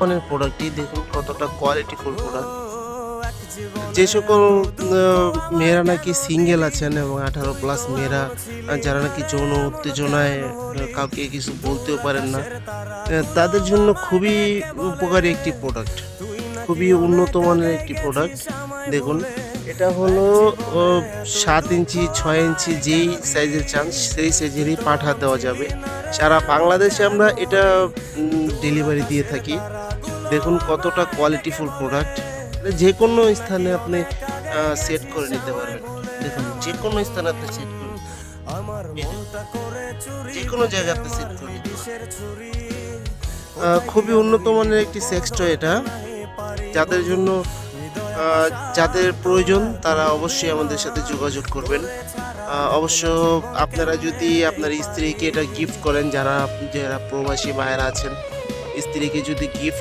মানের প্রোডাক্টটি দেখুন কতটা কোয়ালিটিফুল প্রোডাক্ট। যে সকল মেয়েরা নাকি সিঙ্গেল আছেন এবং 18+ মেয়েরা যারা নাকি যৌন উত্তেজনায় কাউকে কিছু বলতেও পারেন না, তাদের জন্য খুবই উপকারী একটি প্রোডাক্ট। খুবই উন্নত মানের একটি প্রোডাক্ট। দেখুন এটা হলো ৭ ইঞ্চি ৬ ইঞ্চি যেই সাইজের চান সেই সাইজেরই পাঠা দেওয়া যাবে। সারা বাংলাদেশে আমরা এটা ডেলিভারি দিয়ে থাকি। দেখুন কতটা কোয়ালিটিফুল প্রোডাক্ট। যেকোনো স্থানে আপনি সেট করে নিতে পারবেন। দেখুন যেকোনো স্থানে আপনি সেট করে যেকোনো জায়গায় আপনি সেট করে নিতে পারবেন। খুবই উন্নত মানের একটি সেক্স টয় এটা। যাদের জন্য যাদের প্রয়োজন তারা অবশ্যই আমাদের সাথে যোগাযোগ করবেন। অবশ্য আপনারা যদি আপনার স্ত্রীকে এটা গিফট করেন, যারা প্রবাসী মায়েরা আছেন, স্ত্রীকে যদি গিফট